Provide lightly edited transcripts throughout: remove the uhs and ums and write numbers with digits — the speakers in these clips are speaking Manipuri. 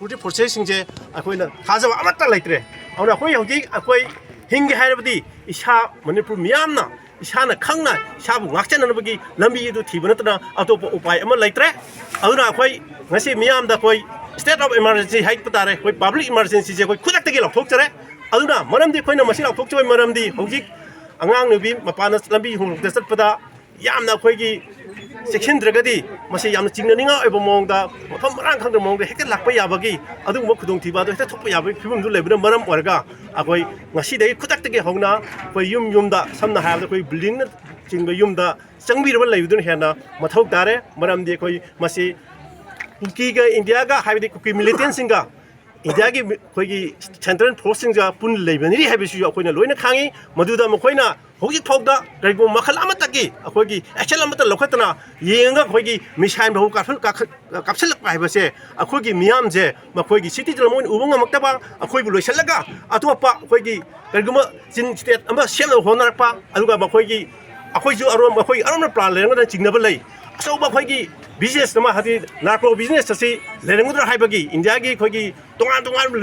ꯃꯅꯤꯄꯨꯔꯒꯤ ꯄ꯭ꯔꯣꯁꯦꯁꯁꯤꯡꯁꯦ ꯑꯩꯈꯣꯏꯅ ꯊꯥꯖꯕ ꯑꯃꯠꯇ ꯂꯩꯇ꯭ꯔꯦ ꯑꯗꯨꯅ ꯑꯩꯈꯣꯏ ꯍꯧꯖꯤꯛ ꯑꯩꯈꯣꯏ ꯍꯤꯡꯒꯦ ꯍꯥꯏꯔꯕꯗꯤ ꯏꯁꯥ ꯃꯅꯤꯄꯨꯔ ꯃꯤꯌꯥꯝꯅ ꯏꯁꯥꯅ ꯈꯪꯅ ꯏꯁꯥꯕꯨ ꯉꯥꯛꯆꯅꯅꯕꯒꯤ ꯂꯝꯕꯤ ꯑꯗꯨ ꯊꯤꯕ ꯅꯠꯇꯅ ꯑꯇꯣꯞꯄ ꯎꯄꯥꯏ ꯑꯃ ꯂꯩꯇ꯭ꯔꯦ ꯑꯗꯨꯅ ꯑꯩꯈꯣꯏ ꯉꯁꯤ ꯃꯤꯌꯥꯝꯗ ꯑꯩꯈꯣꯏ ꯁ꯭ꯇꯦꯠ ꯑꯣꯐ ꯏꯃꯥꯔꯖꯦꯟꯁꯤ ꯍꯥꯏꯕ ꯇꯥꯔꯦ ꯑꯩꯈꯣꯏ ꯄꯕ꯭ꯂꯤꯛ ꯏꯃꯥꯔꯖꯦꯟꯁꯤꯁꯦ ꯑꯩꯈꯣꯏ ꯈꯨꯗꯛꯇꯒꯤ ꯂꯧꯊꯣꯛꯆꯔꯦ ꯑꯗꯨꯅ ꯃꯔꯝꯗꯤ ꯑꯩꯈꯣꯏꯅ ꯃꯁꯤ ꯂꯧꯊꯣꯛꯆꯕꯒꯤ ꯃꯔꯝꯗꯤ ꯍꯧꯖꯤꯛ ꯑꯉꯥꯡ ꯅꯨꯕꯤ ꯃꯄꯥꯟꯗ ꯂꯝꯕꯤ ꯍꯣꯡꯗꯣꯛꯇ ꯆꯠꯄꯗ ꯌꯥꯝꯅ ꯑꯩꯈꯣꯏꯒꯤ ꯆꯦꯛꯁꯤꯟꯗ꯭ꯔꯒꯗꯤ ꯃꯁꯤ ꯌꯥꯝꯅ ꯆꯤꯡꯅꯅꯤꯡꯉꯥꯏ ꯑꯣꯏꯕ ꯃꯑꯣꯡꯗ ꯃꯐꯝ ꯃꯔꯥꯡ ꯈꯪꯗꯕ ꯃꯑꯣꯡꯗ ꯍꯦꯛꯇ ꯂꯥꯛꯄ ꯌꯥꯕꯒꯤ ꯑꯗꯨꯒꯨꯝꯕ ꯈꯨꯗꯣꯡꯊꯤꯕ ꯑꯗꯨ ꯍꯦꯛꯇ ꯊꯣꯛꯄ ꯌꯥꯕꯒꯤ ꯐꯤꯕꯝꯗꯨ ꯂꯩꯕꯅ ꯃꯔꯝ ꯑꯣꯏꯔꯒ ꯑꯩꯈꯣꯏ ꯉꯁꯤꯗꯒꯤ ꯈꯨꯗꯛꯇꯒꯤ ꯍꯧꯅ ꯑꯩꯈꯣꯏ ꯌꯨꯝꯗ ꯁꯝꯅ ꯍꯥꯏꯔꯕꯗ ꯑꯩꯈꯣꯏ ꯕꯤꯜꯗꯤꯡꯅ ꯆꯤꯡꯕ ꯌꯨꯝꯗ ꯆꯪꯕꯤꯔꯕ ꯂꯩꯕꯗꯨꯅ ꯍꯦꯟꯅ ꯃꯊꯧ ꯇꯥꯔꯦ ꯃꯔꯝꯗꯤ ꯑꯩꯈꯣꯏ ꯃꯁꯤ ꯀꯨꯀꯤꯒ ꯏꯟꯗꯤꯌꯥꯒ ꯍꯥꯏꯕꯗꯤ ꯀꯨꯀꯤ ꯃꯤꯂꯤꯇꯦꯟꯁꯤꯡꯒ ꯏꯟꯗꯤꯌꯥꯒꯤ ꯑꯩꯈꯣꯏꯒꯤ ꯁꯦꯟꯇ꯭ꯔꯦꯜ ꯐꯣꯔꯁꯁꯤꯡꯒ ꯄꯨꯟꯅ ꯂꯩꯕꯅꯤ ꯍꯥꯏꯕꯁꯤꯁꯨ ꯑꯩꯈꯣꯏꯅ ꯂꯣꯏꯅ ꯈꯪꯉꯤ ꯃꯗꯨꯗ ꯃꯈꯣꯏꯅ ꯍꯧꯖꯤꯛ ꯐꯥꯎꯗ ꯀꯔꯤꯒꯨꯝꯕ ꯃꯈꯜ ꯑꯃꯠꯇꯒꯤ ꯑꯩꯈꯣꯏꯒꯤ ꯑꯦꯛꯁꯟ ꯑꯃꯠꯇ ꯂꯧꯈꯠꯇꯅ ꯌꯦꯡꯉꯒ ꯑꯩꯈꯣꯏꯒꯤ ꯃꯤꯁꯥꯏꯜ ꯐꯥꯎ ꯀꯥꯞꯁꯤꯜꯂꯛꯄ ꯍꯥꯏꯕꯁꯦ ꯑꯩꯈꯣꯏꯒꯤ ꯃꯤꯌꯥꯝꯁꯦ ꯃꯈꯣꯏꯒꯤ ꯁꯤꯇꯤꯖꯟ ꯃꯣꯏꯅ ꯎꯕ ꯉꯝꯃꯛꯇꯕ ꯑꯩꯈꯣꯏꯕꯨ ꯂꯣꯏꯁꯤꯜꯂꯒ ꯑꯇꯣꯞꯄ ꯑꯩꯈꯣꯏꯒꯤ ꯀꯔꯤꯒꯨꯝꯕ ꯆꯤꯟ ꯁ꯭ꯇꯦꯠ ꯑꯃ ꯁꯦꯝꯅꯕ ꯍꯣꯠꯅꯔꯛꯄ ꯑꯗꯨꯒ ꯑꯩꯈꯣꯏꯁꯨ ꯑꯔꯣꯝꯕ ꯄ꯭ꯂꯥꯟ ꯂꯩꯔꯝꯒꯗ꯭ꯔꯥ ꯆꯤꯡꯅꯕ ꯂꯩ ꯑꯆꯧꯕ ꯑꯩꯈꯣꯏꯒꯤ ꯕꯤꯖꯤꯅꯦꯁ ꯑꯃ ꯍꯥꯏꯗꯤ ꯅꯥꯔꯀꯣ ꯕꯤꯖꯤꯅꯦꯁ ꯑꯁꯤ ꯂꯩꯔꯝꯒꯗ꯭ꯔꯥ ꯍꯥꯏꯕꯒꯤ ꯏꯟꯗꯤꯌꯥꯒꯤ ꯑꯩꯈꯣꯏꯒꯤ ꯇꯣꯉꯥꯟ ꯇꯣꯉꯥꯟꯕ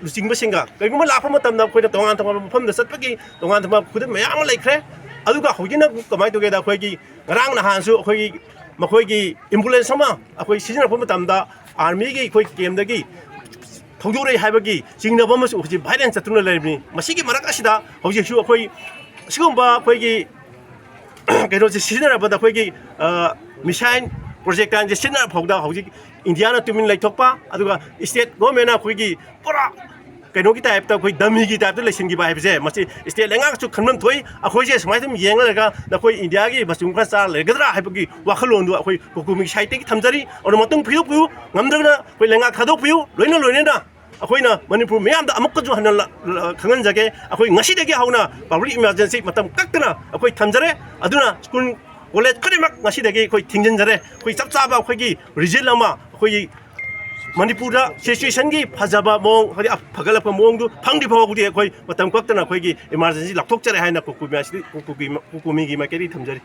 ꯂꯨꯆꯤꯡꯕꯁꯤꯡꯒ ꯀꯔꯤꯒꯨꯝꯕ ꯂꯥꯛꯄ ꯃꯇꯝꯗ ꯑꯩꯈꯣꯏꯅ ꯇꯣꯉꯥꯟ ꯇꯣꯉꯥꯟꯕ ꯃꯐꯝꯗ ꯆꯠꯄꯒꯤ ꯇꯣꯉꯥꯟ ꯇꯣꯉꯥꯟꯕ ꯈꯨꯗꯝ ꯃꯌꯥꯝ ꯑꯃ ꯂꯩꯈ꯭ꯔꯦ ꯑꯗꯨꯒ ꯍꯧꯖꯤꯛꯅ ꯀꯃꯥꯏꯅ ꯇꯧꯒꯦꯗ ꯑꯩꯈꯣꯏꯒꯤ ꯉꯔꯥꯡ ꯅꯍꯥꯟꯁꯨ ꯃꯈꯣꯏꯒꯤ ꯑꯦꯝꯕꯨꯂꯦꯟꯁ ꯑꯃ ꯑꯩꯈꯣꯏ ꯁꯤꯖꯤꯟꯅꯔꯛꯄ ꯃꯇꯝꯗ ꯑꯥꯔꯃꯤꯒꯤ ꯑꯩꯈꯣꯏ ꯀꯦꯝꯗꯒꯤ ꯊꯧꯗꯣꯔꯛꯏ ꯍꯥꯏꯕꯒꯤ ꯆꯤꯡꯅꯕ ꯑꯃꯁꯨ ꯍꯧꯖꯤꯛ ꯚꯥꯏꯔꯦꯟ ꯆꯠꯇꯨꯅ ꯂꯩꯔꯤꯕꯅꯤ ꯃꯁꯤꯒꯤ ꯃꯔꯛ ꯑꯁꯤꯗ ꯍꯧꯖꯤꯛꯁꯨ ꯑꯩꯈꯣꯏ ꯑꯁꯤꯒꯨꯝꯕ ꯑꯩꯈꯣꯏꯒꯤ ꯀꯩꯅꯣꯁꯦ ꯁꯤꯖꯤꯟꯅꯔꯕꯗ ꯑꯩꯈꯣꯏꯒꯤ ꯃꯤꯁꯥꯏꯜ ꯄ꯭ꯔꯣꯖꯦꯛꯇꯥꯏꯜꯁꯦ ꯁꯤꯖꯤꯟꯅꯔ ꯐꯥꯎꯗ ꯍꯧꯖꯤꯛ ꯏꯟꯗꯤꯌꯥꯅ ꯇꯨꯃꯤꯟ ꯂꯩꯊꯣꯛꯄ ꯑꯗꯨꯒ ꯏꯁꯇꯦꯠ ꯒꯣꯔꯃꯦꯟꯅ ꯑꯩꯈꯣꯏꯒꯤ ꯄꯨꯔꯥ ꯀꯩꯅꯣꯒꯤ ꯇꯥꯏꯞꯇ ꯑꯩꯈꯣꯏ ꯗꯃꯤꯒꯤ ꯇꯥꯏꯞꯇ ꯂꯩꯁꯤꯟꯈꯤꯕ ꯍꯥꯏꯕꯁꯦ ꯃꯁꯤ ꯏꯁꯇꯦꯠ ꯂꯩꯉꯥꯛꯁꯨ ꯈꯟꯐꯝ ꯊꯣꯛꯏ ꯑꯩꯈꯣꯏꯁꯦ ꯁꯨꯃꯥꯏꯅ ꯑꯗꯨꯝ ꯌꯦꯡꯂꯒ ꯅꯈꯣꯏ ꯏꯟꯗꯤꯌꯥꯒꯤ ꯃꯆꯨꯝ ꯈꯔ ꯆꯥꯔ ꯂꯩꯒꯗ꯭ꯔꯥ ꯍꯥꯏꯕꯒꯤ ꯋꯥꯈꯜꯂꯣꯟꯗꯨ ꯑꯩꯈꯣꯏ ꯍꯨꯀꯨꯃꯤꯒꯤ ꯁꯥꯏꯠꯇꯒꯤ ꯊꯝꯖꯔꯤ ꯑꯗꯨꯅ ꯃꯇꯨꯡ ꯄꯤꯊꯣꯛꯄꯤꯌꯨ ꯉꯝꯗ꯭ꯔꯒꯅ ꯑꯩꯈꯣꯏ ꯂꯩꯉꯥꯛ ꯊꯥꯗꯣꯛꯄꯤꯌꯨ ꯂꯣꯏꯅꯅ ꯑꯩꯈꯣꯏꯅ ꯃꯅꯤꯄꯨꯔ ꯃꯤꯌꯥꯝꯗ ꯑꯃꯨꯛꯀꯁꯨ ꯍꯟꯅ ꯈꯪꯍꯟꯖꯒꯦ ꯑꯩꯈꯣꯏ ꯉꯁꯤꯗꯒꯤ ꯍꯧꯅ ꯄꯕ꯭ꯂꯤꯛ ꯏꯃꯥꯔꯖꯦꯟꯁꯤ ꯃꯇꯝ ꯀꯛꯇꯅ ꯑꯩꯈꯣꯏ ꯊꯝꯖꯔꯦ ꯑꯗꯨꯅ ꯁ꯭ꯀꯨꯜ ꯀꯣꯂꯦꯖ ꯈꯨꯗꯤꯡꯃꯛ ꯉꯁꯤꯗꯒꯤ ꯑꯩꯈꯣꯏ ꯊꯤꯡꯖꯤꯟꯖꯔꯦ ꯑꯩꯈꯣꯏ ꯆꯞ ꯆꯥꯕ ꯑꯩꯈꯣꯏꯒꯤ ꯔꯤꯖꯜ ꯑꯃ ꯑꯩꯈꯣꯏꯒꯤ ꯃꯅꯤꯄꯨꯔꯗ ꯁꯤꯆꯨꯋꯦꯁꯟꯒꯤ ꯐꯖꯕ ꯃꯑꯣꯡ ꯍꯥꯏꯗꯤ ꯐꯒꯠꯂꯛꯄ ꯃꯑꯣꯡꯗꯨ ꯐꯪꯗ꯭ꯔꯤ ꯐꯥꯎꯕꯗꯤ ꯑꯩꯈꯣꯏ ꯃꯇꯝ ꯀꯛꯇꯅ ꯑꯩꯈꯣꯏꯒꯤ ꯏꯃꯥꯔꯖꯦꯟꯁꯤ ꯂꯥꯞꯊꯣꯛꯆꯔꯦ ꯍꯥꯏꯅ ꯀꯨꯀꯨꯃꯤꯒꯤ ꯃꯥꯏꯀꯩꯗꯒꯤ ꯊꯝꯖꯔꯤ